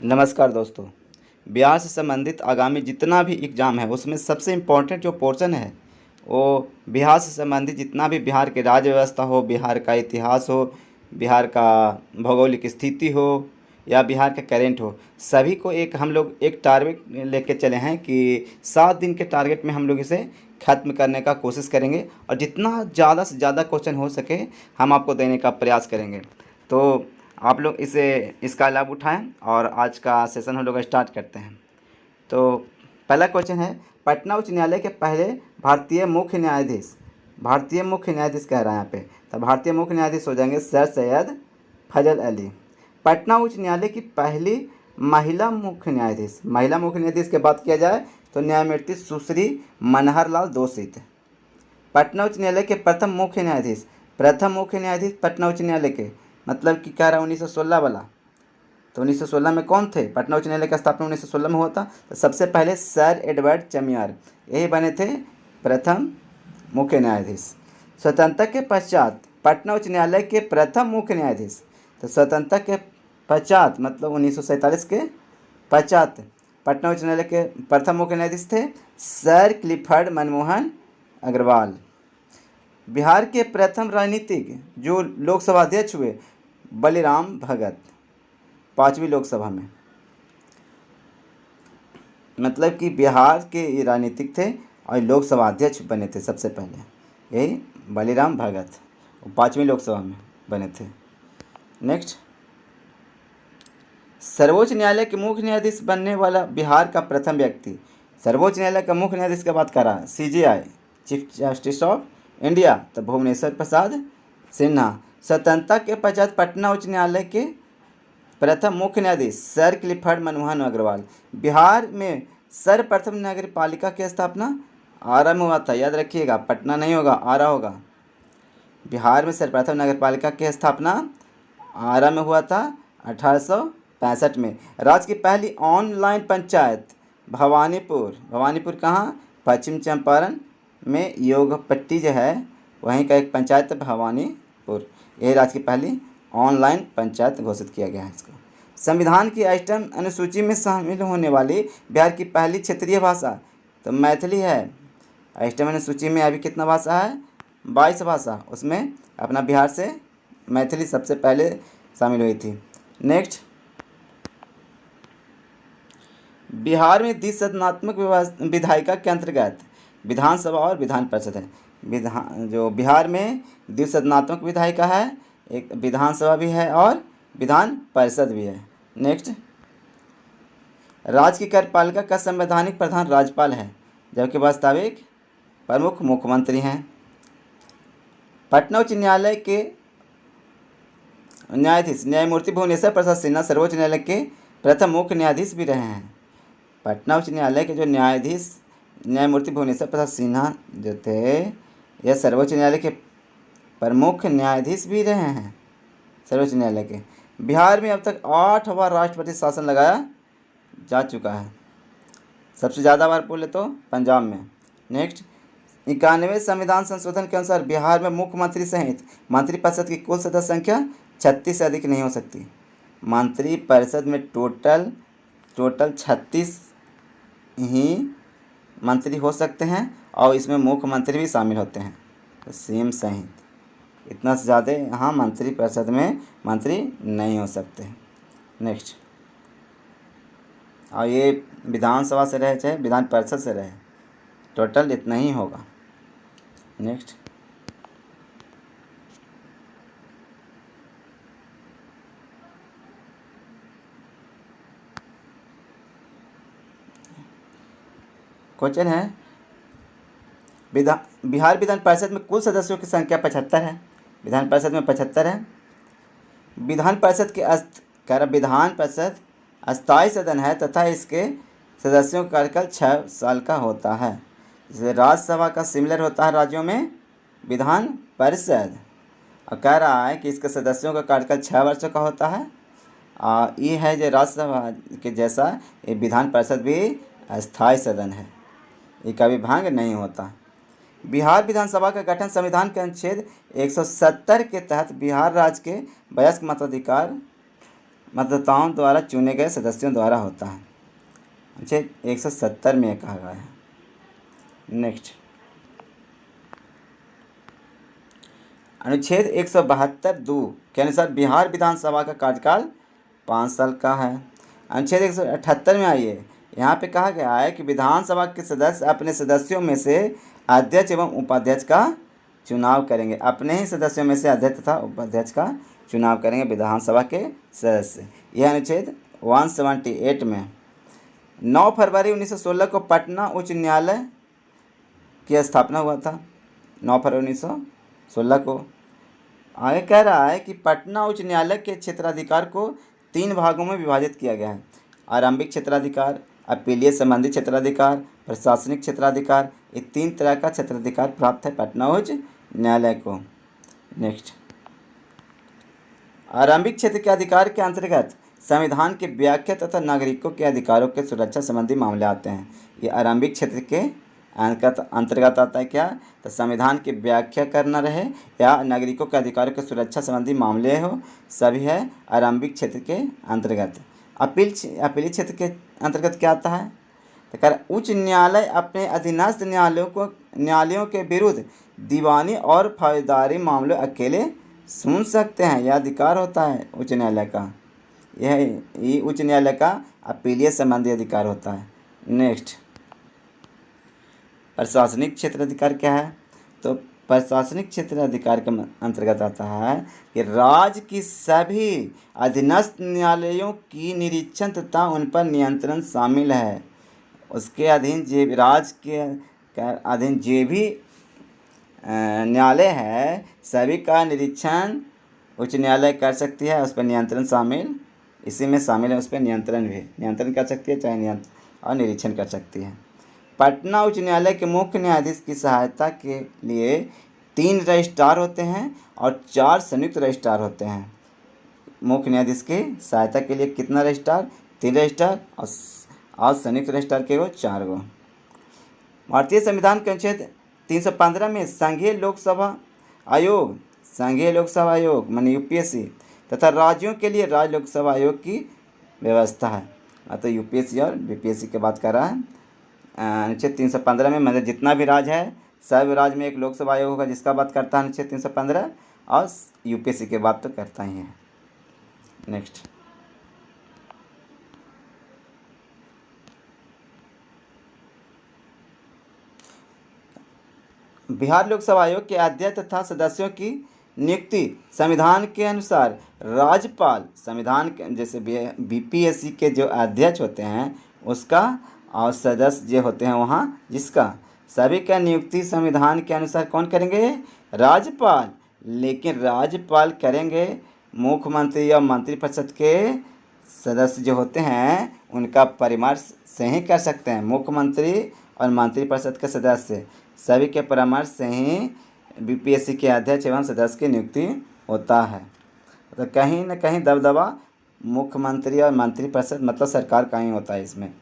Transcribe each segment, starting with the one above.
नमस्कार दोस्तों। बिहार से संबंधित आगामी जितना भी एग्ज़ाम है उसमें सबसे इम्पोर्टेंट जो पोर्शन है वो बिहार से संबंधित जितना भी बिहार की राज्य व्यवस्था हो, बिहार का इतिहास हो, बिहार का भौगोलिक स्थिति हो या बिहार का करेंट हो, सभी को एक हम लोग एक टारगेट लेके चले हैं कि 7 दिन के टारगेट में हम लोग इसे ख़त्म करने का कोशिश करेंगे और जितना ज़्यादा से ज़्यादा क्वेश्चन हो सके हम आपको देने का प्रयास करेंगे। तो आप लोग इसका लाभ उठाएं और आज का सेशन हम लोग स्टार्ट करते हैं। तो पहला क्वेश्चन है, पटना उच्च न्यायालय के पहले भारतीय मुख्य न्यायाधीश कह रहा है यहाँ पे, तो भारतीय मुख्य न्यायाधीश हो जाएंगे सर सैयद फजल अली। पटना उच्च न्यायालय की पहली महिला मुख्य न्यायाधीश की बात किया जाए तो न्यायमूर्ति सुश्री मनहर लाल दोषित। पटना उच्च न्यायालय के प्रथम मुख्य न्यायाधीश पटना उच्च न्यायालय के, मतलब कि कह रहा है 1916 वाला। तो 1916 में कौन थे? पटना उच्च न्यायालय का स्थापना 1916 में हुआ था। तो सबसे पहले सर एडवर्ड चमियार यही बने थे प्रथम मुख्य न्यायाधीश। स्वतंत्रता के पश्चात पटना उच्च न्यायालय के प्रथम मुख्य न्यायाधीश, तो स्वतंत्रता के पश्चात मतलब 1947 के पश्चात पटना उच्च न्यायालय के प्रथम मुख्य न्यायाधीश थे सर क्लिफर्ड मनमोहन अग्रवाल। बिहार के प्रथम राजनीतिक जो लोकसभा अध्यक्ष हुए बलिराम भगत, 5वीं लोकसभा में, मतलब कि बिहार के राजनीतिक थे और लोकसभा अध्यक्ष बने थे सबसे पहले, यही बलिराम भगत 5वीं लोकसभा में बने थे। नेक्स्ट, सर्वोच्च न्यायालय के मुख्य न्यायाधीश बनने वाला बिहार का प्रथम व्यक्ति। सर्वोच्च न्यायालय का मुख्य न्यायाधीश की बात कर रहा है CJI, chief justice of India, तो भुवनेश्वर प्रसाद सिन्हा। स्वतंत्रता के पश्चात पटना उच्च न्यायालय के प्रथम मुख्य न्यायाधीश सर क्लिफर्ड मनमोहन अग्रवाल। बिहार में सर्वप्रथम नगर पालिका की स्थापना आरा में हुआ था, याद रखिएगा, पटना नहीं होगा, आरा होगा। बिहार में सर्वप्रथम नगर पालिका की स्थापना आरा में हुआ था 1865 में। राज्य की पहली ऑनलाइन पंचायत भवानीपुर कहाँ? पश्चिम चंपारण में योगपट्टी जो है वहीं का एक पंचायत है भवानीपुर। यह राज्य की पहली ऑनलाइन पंचायत घोषित किया गया है इसको। संविधान की 8वीं अनुसूची में शामिल होने वाली बिहार की पहली क्षेत्रीय भाषा तो मैथिली है। 8वीं अनुसूची में अभी कितना भाषा है? 22 भाषा, उसमें अपना बिहार से मैथिली सबसे पहले शामिल हुई थी। नेक्स्ट, बिहार में द्विसदनात्मक विधायिका के अंतर्गत विधानसभा और विधान परिषद है। जो बिहार में द्विसदनात्मक विधायिका है, एक विधानसभा भी है और विधान परिषद भी है। नेक्स्ट, राज्य की कार्यपालिका का संवैधानिक प्रधान राज्यपाल है, जबकि वास्तविक प्रमुख मुख्यमंत्री हैं। पटना उच्च न्यायालय के न्यायाधीश न्यायमूर्ति भुवनेश्वर प्रसाद सिन्हा सर्वोच्च न्यायालय के प्रथम मुख्य न्यायाधीश भी रहे हैं। पटना उच्च न्यायालय के जो न्यायाधीश न्यायमूर्ति भुवनेश्वर प्रसाद सिन्हा जो थे, यह सर्वोच्च न्यायालय के प्रमुख न्यायाधीश भी रहे हैं सर्वोच्च न्यायालय के। बिहार में अब तक 8 बार राष्ट्रपति शासन लगाया जा चुका है। सबसे ज़्यादा बार बोले तो पंजाब में। नेक्स्ट, 91वें संविधान संशोधन के अनुसार बिहार में मुख्यमंत्री सहित मंत्रिपरिषद की कुल सदस्य संख्या 36 से अधिक नहीं हो सकती। मंत्रिपरिषद में टोटल 36 ही मंत्री हो सकते हैं और इसमें मुख्यमंत्री भी शामिल होते हैं, तो सीएम सहित। इतना से ज़्यादा यहाँ मंत्रिपरिषद में मंत्री नहीं हो सकते। नेक्स्ट, और ये विधानसभा से रहे चाहे विधान परिषद से रहे, टोटल इतना ही होगा। नेक्स्ट, क्वेश्चन है, बिहार विधान परिषद में कुल सदस्यों की संख्या 75 है। विधान परिषद में 75 है। विधान परिषद अस्थायी सदन है तथा इसके सदस्यों का कार्यकाल 6 साल का होता है। जैसे राज्यसभा का सिमिलर होता है राज्यों में विधान परिषद, और कह रहा है कि इसके सदस्यों का कार्यकाल 6 वर्षों का होता है। ये है जो राज्यसभा के जैसा ये विधान परिषद भी अस्थायी सदन है, ये कभी भंग नहीं होता। बिहार विधानसभा का गठन संविधान के अनुच्छेद 170 के तहत बिहार राज्य के वयस्क मतदाताओं द्वारा चुने गए सदस्यों द्वारा होता है। अनुच्छेद 170 में कहा गया है। नेक्स्ट, अनुच्छेद 172 के अनुसार बिहार विधानसभा का कार्यकाल 5 साल का है। अनुच्छेद 178 में आइए, यहाँ पे कहा गया है कि विधानसभा के सदस्य अपने सदस्यों में से अध्यक्ष एवं उपाध्यक्ष का चुनाव करेंगे। अपने ही सदस्यों में से अध्यक्ष तथा उपाध्यक्ष का चुनाव करेंगे विधानसभा के सदस्य। यह अनुच्छेद 178 में। 9 फरवरी 1916 को पटना उच्च न्यायालय की स्थापना हुआ था। 9 फरवरी 1916 को। आगे कह रहा है कि पटना उच्च न्यायालय के क्षेत्राधिकार को 3 भागों में विभाजित किया गया है। आरंभिक क्षेत्राधिकार, अपीलीय संबंधी क्षेत्राधिकार, प्रशासनिक क्षेत्राधिकार। ये 3 तरह का क्षेत्राधिकार प्राप्त है पटना उच्च न्यायालय को। नेक्स्ट, आरंभिक क्षेत्र के अधिकार के अंतर्गत संविधान की व्याख्या तथा नागरिकों के अधिकारों के सुरक्षा संबंधी मामले आते हैं। ये आरंभिक क्षेत्र के अंतर्गत आता है क्या, तो संविधान की व्याख्या करना रहे या नागरिकों के अधिकारों के सुरक्षा संबंधी मामले हो, सभी है आरंभिक क्षेत्र के अंतर्गत। अपीली क्षेत्र के अंतर्गत क्या आता है, तो कर उच्च न्यायालय अपने अधीनस्थ न्यायालयों के विरुद्ध दीवानी और फौजदारी मामले अकेले सुन सकते हैं। यह अधिकार होता है उच्च न्यायालय का। यह उच्च न्यायालय का अपीलीय संबंधी अधिकार होता है। नेक्स्ट, प्रशासनिक क्षेत्राधिकार क्या है, तो प्रशासनिक क्षेत्राधिकार के अंतर्गत आता है कि राज्य की सभी अधीनस्थ न्यायालयों की निरीक्षण तथा उन पर नियंत्रण शामिल है। उसके अधीन राज्य के अधीन जो भी न्यायालय है सभी का निरीक्षण उच्च न्यायालय कर सकती है। उस पर नियंत्रण शामिल, इसी में शामिल है, उस पर नियंत्रण कर सकती है, चाहे नियंत्रण और निरीक्षण कर सकती है। पटना उच्च न्यायालय के मुख्य न्यायाधीश की सहायता के लिए 3 रजिस्ट्रार होते हैं और 4 संयुक्त रजिस्ट्रार होते हैं। मुख्य न्यायाधीश की सहायता के लिए कितना रजिस्ट्रार, 3 रजिस्ट्रार और संयुक्त रजिस्ट्रार के वो 4 गो। भारतीय संविधान के अनुच्छेद 315 में संघीय लोकसेवा आयोग माने यूपीएससी तथा राज्यों के लिए राज्य लोकसेवा आयोग की व्यवस्था है। तो यूपीएससी और बीपीएससी की बात कर रहा है। अनुच्छेद 315 में मतलब जितना भी राज्य है सब राज्य में एक लोकसेवा आयोग होगा, जिसका बात करता है अनुच्छेद 315, और यूपीएससी की बात तो करता ही है। नेक्स्ट, बिहार लोकसेवा आयोग के अध्यक्ष तथा सदस्यों की नियुक्ति संविधान के अनुसार राज्यपाल, संविधान के जैसे बीपीएससी के जो अध्यक्ष होते हैं उसका और सदस्य जो होते हैं वहाँ जिसका, सभी का नियुक्ति संविधान के अनुसार कौन करेंगे, राज्यपाल। लेकिन राज्यपाल करेंगे मुख्यमंत्री या मंत्रिपरिषद के सदस्य जो होते हैं उनका परामर्श से ही कर सकते हैं। मुख्यमंत्री और मंत्रिपरिषद के सदस्य सभी के परामर्श से ही बीपीएससी के अध्यक्ष एवं सदस्य की नियुक्ति होता है। तो कहीं न कहीं दबदबा मुख्यमंत्री और मंत्रिपरिषद मतलब सरकार का ही होता है इसमें।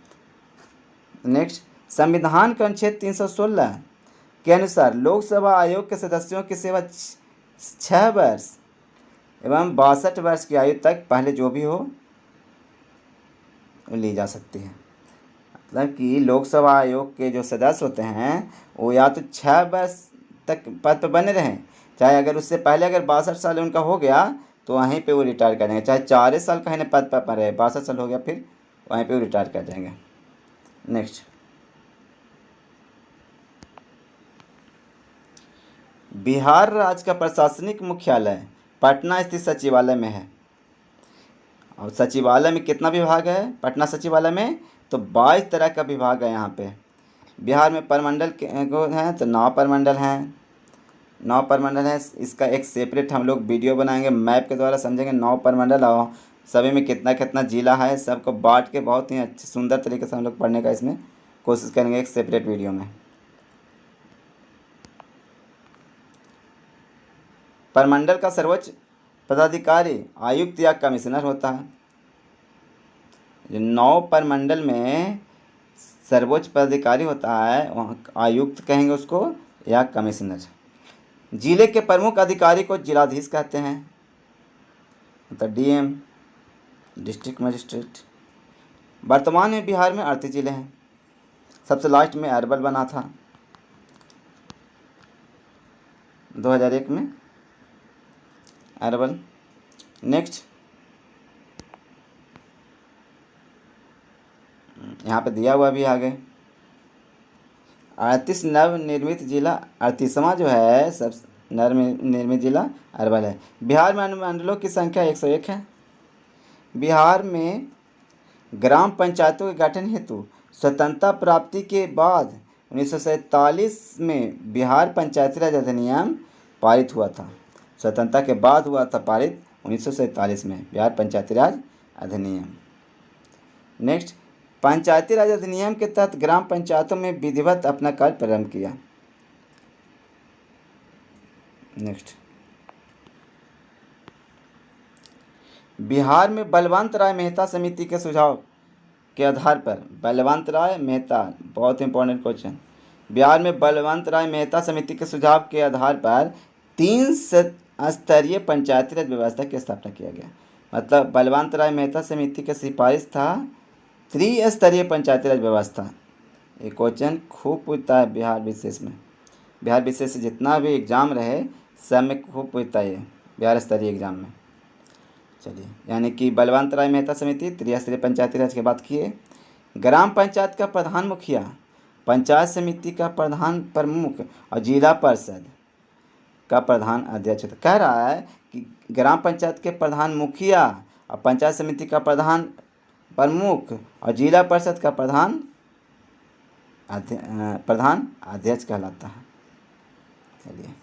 नेक्स्ट, संविधान के अनुच्छेद 316 के अनुसार लोकसेवा आयोग के सदस्यों की सेवा 6 वर्ष एवं 62 वर्ष की आयु तक पहले जो भी हो ली जा सकती है। मतलब कि लोकसेवा आयोग के जो सदस्य होते हैं वो या तो 6 वर्ष तक पद पर बने रहें, चाहे अगर उससे पहले अगर 62 साल उनका हो गया तो वहीं पे वो रिटायर कर जाएंगे, चाहे 4 साल का है पद पर रहे, 62 साल हो गया फिर वहीं पे वो रिटायर कर जाएंगे। नेक्स्ट, बिहार राज्य का प्रशासनिक मुख्यालय पटना स्थित सचिवालय में है। और सचिवालय में कितना विभाग है पटना सचिवालय में, तो 22 तरह का विभाग है यहाँ पे। बिहार में परमंडल हैं तो 9 परमंडल हैं, 9 परमंडल हैं। इसका एक सेपरेट हम लोग वीडियो बनाएंगे, मैप के द्वारा समझेंगे 9 परमंडल और सभी में कितना कितना जिला है, सबको बांट के बहुत ही अच्छे सुंदर तरीके से हम लोग पढ़ने का इसमें कोशिश करेंगे एक सेपरेट वीडियो में। परमंडल का सर्वोच्च पदाधिकारी आयुक्त या कमिश्नर होता है। जो 9 परमंडल में सर्वोच्च पदाधिकारी होता है वहाँ आयुक्त कहेंगे उसको या कमिश्नर। जिले के प्रमुख अधिकारी को जिलाधीश कहते हैं, मतलब डीएम। District magistrate. वर्तमान में बिहार में 38 जिले हैं। सबसे लास्ट में अरवल बना था 2001 में, अरवल। नेक्स्ट, यहाँ पे दिया हुआ भी आगे 38 नवनिर्मित जिला, 38वां जो है सब नवनिर्मित जिला अरवल है। बिहार में अनुमंडलों की संख्या 101 है। बिहार में ग्राम पंचायतों के गठन हेतु स्वतंत्रता प्राप्ति के बाद 1947 में बिहार पंचायती राज अधिनियम पारित हुआ था। स्वतंत्रता के बाद हुआ था पारित 1947 में बिहार पंचायती राज अधिनियम। नेक्स्ट, पंचायती राज अधिनियम के तहत ग्राम पंचायतों में विधिवत अपना कार्य प्रारंभ किया। नेक्स्ट, बिहार में बलवंत राय मेहता समिति के सुझाव के आधार पर, बलवंत राय मेहता, बहुत इंपॉर्टेंट क्वेश्चन, बिहार में बलवंत राय मेहता समिति के सुझाव के आधार पर 3 स्तरीय पंचायती राज व्यवस्था की स्थापना किया गया। मतलब बलवंत राय मेहता समिति का सिफारिश था त्रिस्तरीय पंचायती राज व्यवस्था। ये क्वेश्चन खूब पूछता है बिहार विशेष में, बिहार विशेष से जितना भी एग्ज़ाम रहे सब में खूब पूछता है ये बिहार स्तरीय एग्ज़ाम में। चलिए, यानी कि बलवंत राय मेहता समिति त्रिस्तरीय पंचायती राज की बात किए। ग्राम पंचायत का प्रधान मुखिया, पंचायत समिति का प्रधान प्रमुख और जिला परिषद का प्रधान अध्यक्ष होता। कह रहा है कि ग्राम पंचायत के प्रधान मुखिया और पंचायत समिति का प्रधान प्रमुख और जिला परिषद का प्रधान अध्यक्ष कहलाता है। चलिए,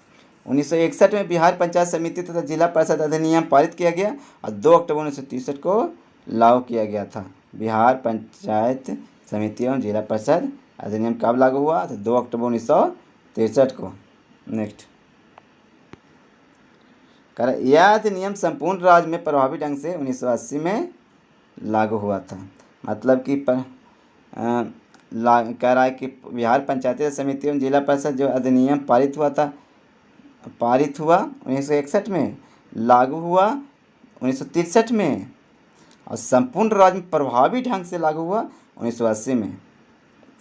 1961 में बिहार पंचायत समिति तथा जिला परिषद अधिनियम पारित किया गया और 2 अक्टूबर 1963 को लागू किया गया था। बिहार पंचायत समिति और जिला परिषद अधिनियम कब लागू हुआ? तो 2 अक्टूबर 1963 को। नेक्स्ट, यह अधिनियम संपूर्ण राज्य में प्रभावी ढंग से 1980 में लागू हुआ था। मतलब कि कह रहा है कि बिहार पंचायती समिति एवं जिला परिषद जो अधिनियम पारित हुआ 1961 में, लागू हुआ 1963 में और संपूर्ण राज्य में प्रभावी ढंग से लागू हुआ 1980 में।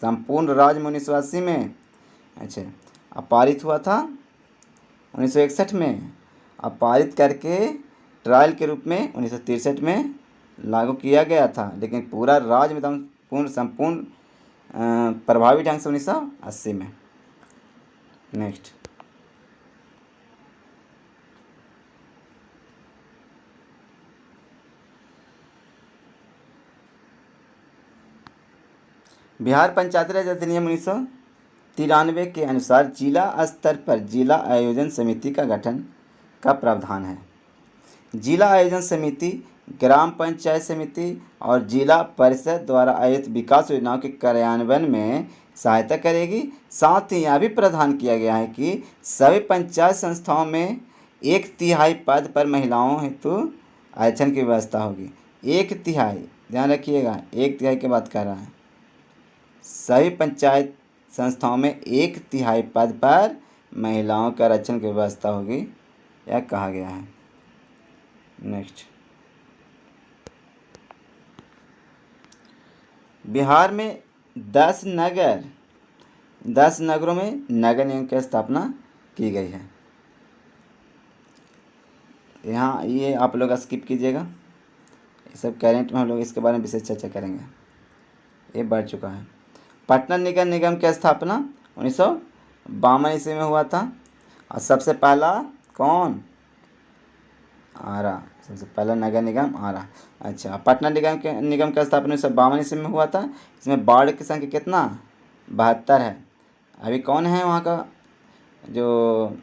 संपूर्ण राज्य में 1980 में, अच्छा, अब पारित हुआ था 1961 में, अब पारित करके ट्रायल के रूप में 1963 में लागू किया गया था, लेकिन पूरा राज्य में एकदम संपूर्ण प्रभावी ढंग से 1980 में। नेक्स्ट, बिहार पंचायती राज अधिनियम 1993 के अनुसार जिला स्तर पर जिला आयोजन समिति का गठन का प्रावधान है। जिला आयोजन समिति ग्राम पंचायत समिति और जिला परिषद द्वारा आयोजित विकास योजनाओं के कार्यान्वयन में सहायता करेगी। साथ ही यह भी प्रावधान किया गया है कि सभी पंचायत संस्थाओं में 1/3 पद पर महिलाओं हेतु आरक्षण की व्यवस्था होगी। 1/3, ध्यान रखिएगा, 1/3 की बात कर रहा है। सभी पंचायत संस्थाओं में 1/3 पद पर महिलाओं के आरक्षण की व्यवस्था होगी, यह कहा गया है। नेक्स्ट, बिहार में 10 नगरों में नगर निगम की स्थापना की गई है। यहाँ ये आप लोग स्किप कीजिएगा, ये सब करेंट में हम लोग इसके बारे में विशेष चर्चा करेंगे, ये बढ़ चुका है। पटना नगर निगम की स्थापना 1952 ईस्वी में हुआ था और सबसे पहला कौन? आरा, सबसे पहला नगर निगम आरा। अच्छा, पटना निगम का स्थापना 1952 ईस्वी में हुआ था। इसमें वार्ड की संख्या कितना? 72 है। अभी कौन है वहाँ का जो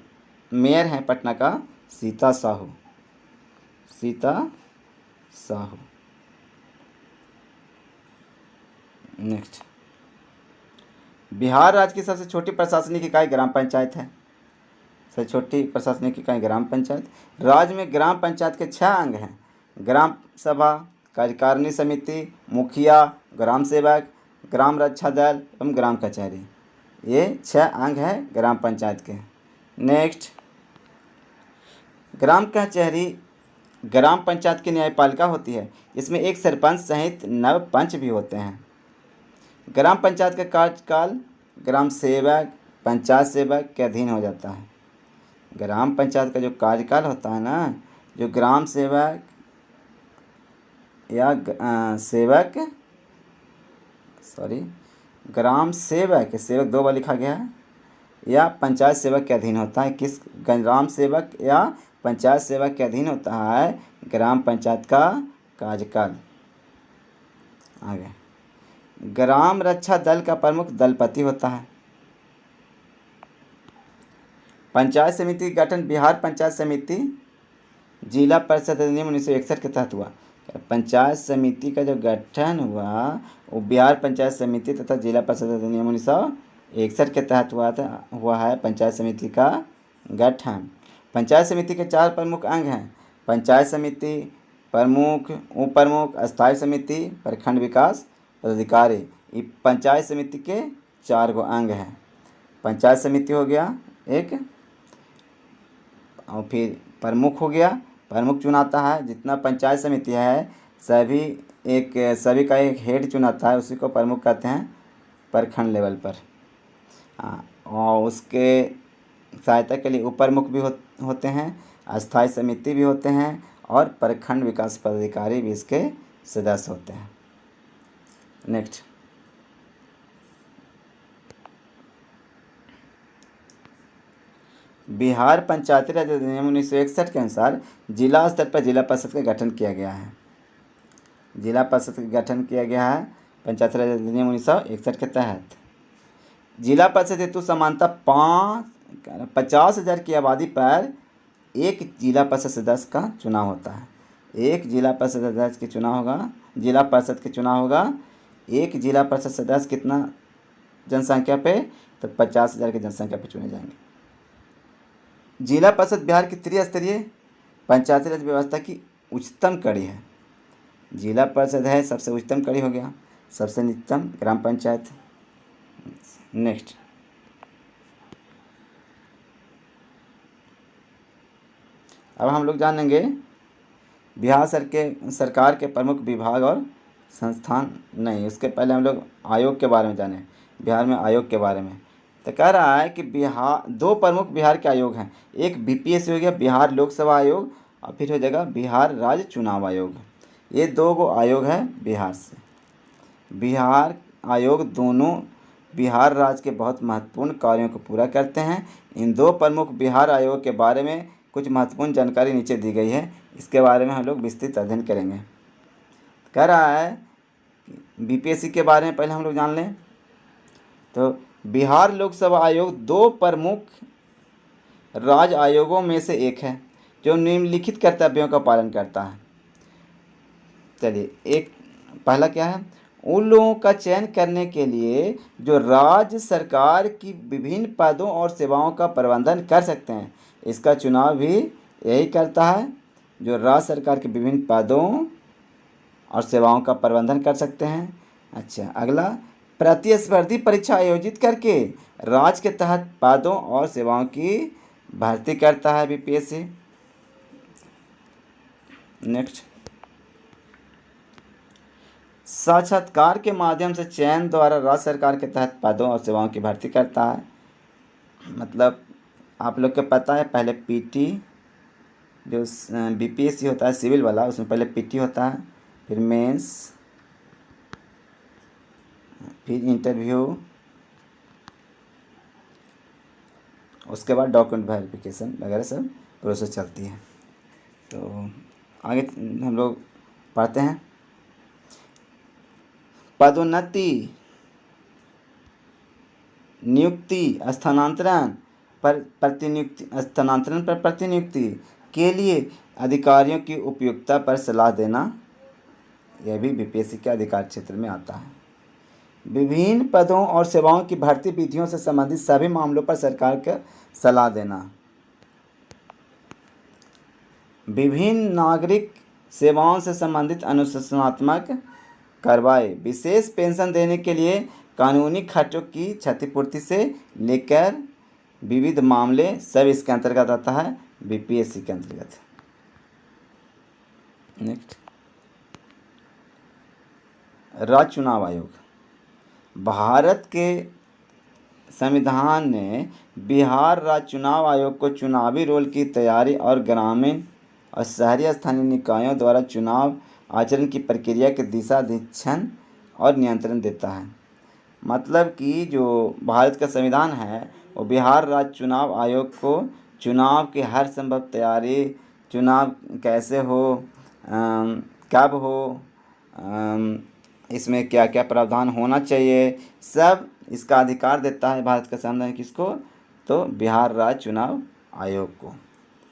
मेयर है पटना का? सीता साहू। नेक्स्ट, बिहार राज्य की सबसे छोटी प्रशासनिक इकाई ग्राम पंचायत है। सबसे छोटी प्रशासनिक इकाई ग्राम पंचायत। राज्य में ग्राम पंचायत के 6 अंग हैं: ग्राम सभा, कार्यकारिणी समिति, मुखिया, ग्राम सेवक, ग्राम रक्षा दल एवं ग्राम कचहरी। ये 6 अंग हैं ग्राम पंचायत के। नेक्स्ट, ग्राम कचहरी ग्राम पंचायत की न्यायपालिका होती है, इसमें एक सरपंच सहित 9 पंच भी होते हैं। ग्राम पंचायत का कार्यकाल ग्राम सेवक, पंचायत सेवक के अधीन हो जाता है। ग्राम पंचायत का जो कार्यकाल होता है ना, जो ग्राम सेवक या ग्राम सेवक, सेवक 2 बार लिखा गया है, या पंचायत सेवक के अधीन होता है। किस ग्राम सेवक या पंचायत सेवक के अधीन होता है ग्राम पंचायत का कार्यकाल। आगे, ग्राम रक्षा दल का प्रमुख दलपति होता है। पंचायत समिति का गठन बिहार पंचायत समिति जिला परिषद अधिनियम 1961 के तहत हुआ। पंचायत समिति का जो गठन हुआ वो बिहार पंचायत समिति तथा जिला परिषद अधिनियम 1961 के तहत हुआ है पंचायत समिति का गठन। पंचायत समिति के 4 प्रमुख अंग हैं: पंचायत समिति, प्रमुख, उप प्रमुख, स्थायी समिति, प्रखंड विकास पदाधिकारी। ये पंचायत समिति के 4 गो अंग हैं। पंचायत समिति हो गया एक, और फिर प्रमुख हो गया, प्रमुख चुनाता है। जितना पंचायत समिति है सभी का एक हेड चुनाता है, उसी को प्रमुख कहते हैं प्रखंड लेवल पर। और उसके सहायता के लिए उप प्रमुख भी होते हैं, अस्थायी समिति भी होते हैं, और प्रखंड विकास पदाधिकारी भी इसके सदस्य होते हैं। नेक्स्ट, बिहार पंचायती राज अधिनियम 1961 के अनुसार जिला स्तर पर जिला परिषद का गठन किया गया है। जिला परिषद का गठन किया गया है पंचायती राज अधिनियम 1961 के तहत। जिला परिषद हेतु समानता 50,000 की आबादी पर एक जिला परिषद सदस्य का चुनाव होता है। एक जिला परिषद सदस्य के चुनाव होगा, जिला परिषद के चुनाव होगा। एक जिला परिषद सदस्य कितना जनसंख्या पे? तो 50,000 की जनसंख्या पे चुने जाएंगे। जिला परिषद बिहार की त्रिस्तरीय पंचायती राज व्यवस्था की उच्चतम कड़ी है। जिला परिषद है सबसे उच्चतम कड़ी हो गया, सबसे निचतम ग्राम पंचायत। नेक्स्ट, अब हम लोग जानेंगे बिहार सरकार के प्रमुख विभाग और संस्थान। नहीं, उसके पहले हम लोग आयोग के बारे में जाने, बिहार में आयोग के बारे में। तो कह रहा है कि 2 प्रमुख बिहार के आयोग हैं। एक बीपीएससी हो गया, बिहार लोक सेवा आयोग, और फिर हो जाएगा बिहार राज्य चुनाव आयोग। ये 2 गो आयोग है बिहार से। बिहार आयोग दोनों बिहार राज्य के बहुत महत्वपूर्ण कार्यों को पूरा करते हैं। इन 2 प्रमुख बिहार आयोग के बारे में कुछ महत्वपूर्ण जानकारी नीचे दी गई है, इसके बारे में हम लोग विस्तृत अध्ययन करेंगे। कह रहा है बीपीएससी के बारे में पहले हम लोग जान लें। तो बिहार लोक सेवा आयोग 2 प्रमुख राज्य आयोगों में से एक है जो निम्नलिखित कर्तव्यों का पालन करता है। चलिए, एक पहला क्या है? उन लोगों का चयन करने के लिए जो राज्य सरकार की विभिन्न पदों और सेवाओं का प्रबंधन कर सकते हैं। इसका चुनाव भी यही करता है जो राज्य सरकार के विभिन्न पदों और सेवाओं का प्रबंधन कर सकते हैं। अच्छा, अगला, प्रतिस्पर्धी परीक्षा आयोजित करके राज्य के तहत पदों और सेवाओं की भर्ती करता है बीपीएससी। नेक्स्ट, साक्षात्कार के माध्यम से चयन द्वारा राज्य सरकार के तहत पदों और सेवाओं की भर्ती करता है। मतलब आप लोग को पता है, पहले पीटी, जो बीपीएससी होता है सिविल वाला, उसमें पहले पीटी होता है, फिर मेंस, फिर इंटरव्यू, उसके बाद डॉक्यूमेंट वेरिफिकेशन वगैरह सब प्रोसेस चलती है। तो आगे हम लोग पढ़ते हैं। पदोन्नति, नियुक्ति, स्थानांतरण पर प्रतिनियुक्ति के लिए अधिकारियों की उपयुक्तता पर सलाह देना, यह भी बीपीएससी के अधिकार क्षेत्र में आता है। विभिन्न पदों और सेवाओं की भर्ती विधियों से संबंधित सभी मामलों पर सरकार को सलाह देना। विभिन्न नागरिक सेवाओं से संबंधित अनुशासनात्मक कार्रवाई, विशेष पेंशन देने के लिए कानूनी खर्चों की क्षतिपूर्ति से लेकर विविध मामले सब इसके अंतर्गत आता है, बीपीएससी के अंतर्गत। नेक्स्ट, राज्य चुनाव आयोग। भारत के संविधान ने बिहार राज्य चुनाव आयोग को चुनावी रोल की तैयारी और ग्रामीण और शहरी स्थानीय निकायों द्वारा चुनाव आचरण की प्रक्रिया के दिशा दिक्षण और नियंत्रण देता है। मतलब कि जो भारत का संविधान है वो बिहार राज्य चुनाव आयोग को चुनाव की हर संभव तैयारी, चुनाव कैसे हो, कब हो, इसमें क्या क्या प्रावधान होना चाहिए, सब इसका अधिकार देता है भारत का संविधान किसको, तो बिहार राज्य चुनाव आयोग को।